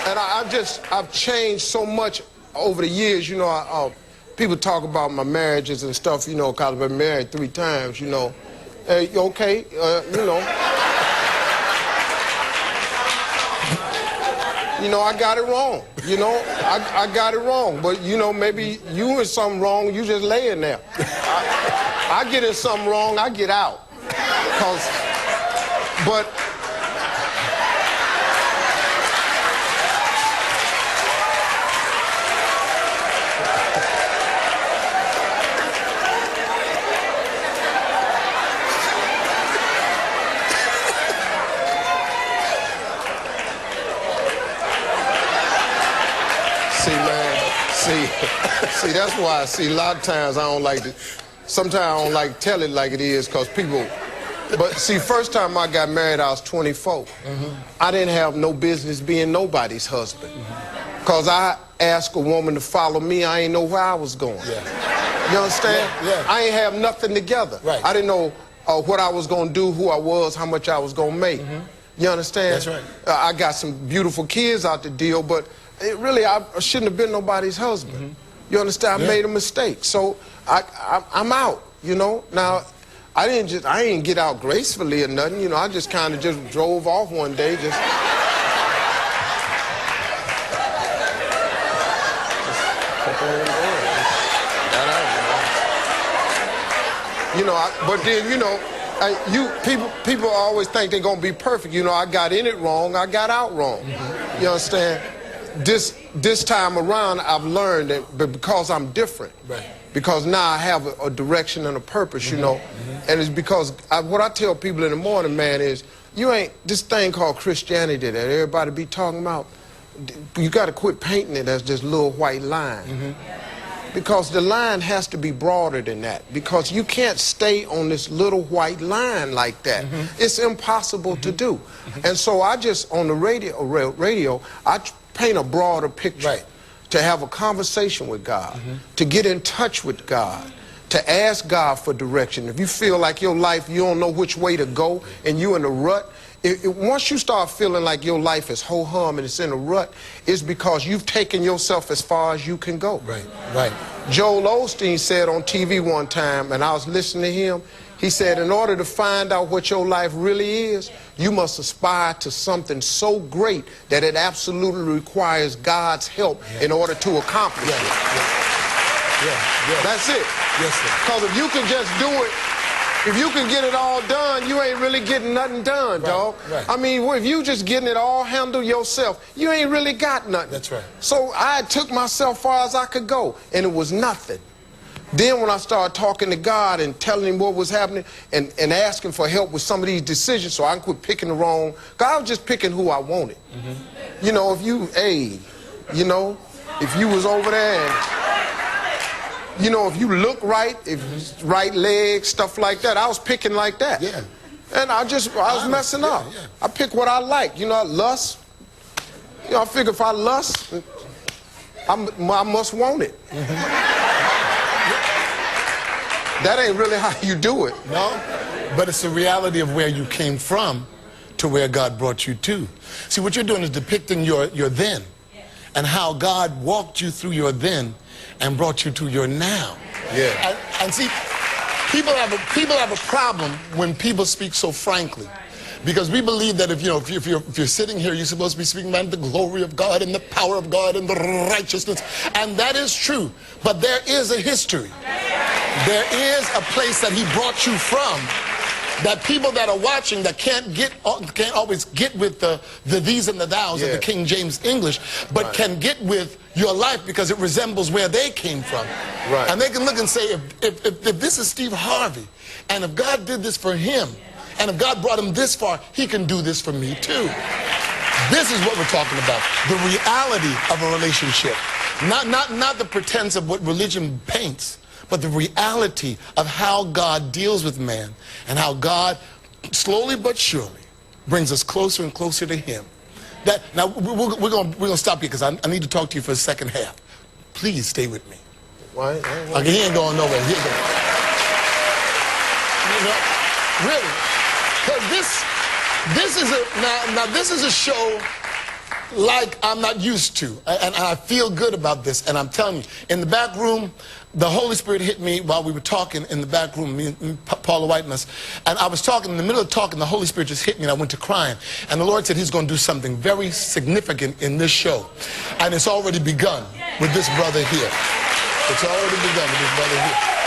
And I've changed so much over the years. You know, people talk about my marriages and stuff, you know, because I've been married 3 times, you know. Hey, okay, you know. You know, I got it wrong. You know, I got it wrong. But, you know, maybe you in something wrong, you just laying there. I get in something wrong, I get out. But see, that's why, a lot of times I don't like to, sometimes I don't like to tell it like it is, because people, but see, first time I got married, I was 24. I didn't have no business being nobody's husband. Because I asked a woman to follow me, I ain't know where I was going. You understand? I ain't have nothing together. I didn't know what I was going to do, who I was, how much I was going to make. You understand? That's right. I got some beautiful kids out the deal, but really, I shouldn't have been nobody's husband. You understand? I made a mistake. So I'm out, you know? Now, I didn't get out gracefully or nothing, you know? I just kind of just drove off one day, you know, but then, you know, people always think they're gonna be perfect. You know, I got in it wrong, I got out wrong. You understand? This time around, I've learned that, but because I'm different, because now I have a direction and a purpose, you know, and it's because what I tell people in the morning, man, is you ain't this thing called Christianity that everybody be talking about. You got to quit painting it as this little white line. Because the line has to be broader than that. Because you can't stay on this little white line like that. It's impossible to do. And so I just, on the radio, I paint a broader picture. To have a conversation with God. To get in touch with God. To ask God for direction. If you feel like your life, you don't know which way to go, and you're in a rut, once you start feeling like your life is ho-hum and it's in a rut, it's because you've taken yourself as far as you can go. Joel Osteen said on TV one time, and I was listening to him, he said, in order to find out what your life really is, you must aspire to something so great that it absolutely requires God's help in order to accomplish it. That's it. Because if you can just do it, if you can get it all done, you ain't really getting nothing done, dog. I mean, if you just getting it all handled yourself, you ain't really got nothing. That's right. So I took myself far as I could go, and it was nothing. Then when I started talking to God and telling him what was happening and asking for help with some of these decisions so I can quit picking the wrong, God was just picking who I wanted. You know, if you, you know, if you was over there and, you know, if you look right, if right leg, stuff like that, I was picking like that. And I was messing up. I picked what I like. You know, lust. You know, I figure if I lust, I must want it. That ain't really how you do it. No, but it's the reality of where you came from to where God brought you to. See, what you're doing is depicting your then and how God walked you through your then and brought you to your now. And see, people have a problem when people speak so frankly. Because we believe that if you're sitting here, you're supposed to be speaking about the glory of God and the power of God and the righteousness. And that is true. But there is a history. There is a place that he brought you from that people that are watching that can't always get with the these and the thous of the King James English, but can get with your life because it resembles where they came from. And they can look and say, if this is Steve Harvey, and if God did this for him, and if God brought him this far, he can do this for me too. This is what we're talking about. The reality of a relationship. Not the pretense of what religion paints, but the reality of how God deals with man and how God, slowly but surely, brings us closer and closer to him. Now, we're gonna stop here because I need to talk to you for the second half. Please stay with me. Why? Okay, he ain't going nowhere. He ain't going. You know, really. Because this is a show like I'm not used to. And I feel good about this. And I'm telling you, in the back room, the Holy Spirit hit me while we were talking in the back room, me and Paula Whiteness. And I was talking, in the middle of talking, the Holy Spirit just hit me and I went to crying. And the Lord said he's going to do something very significant in this show. And it's already begun with this brother here. It's already begun with this brother here.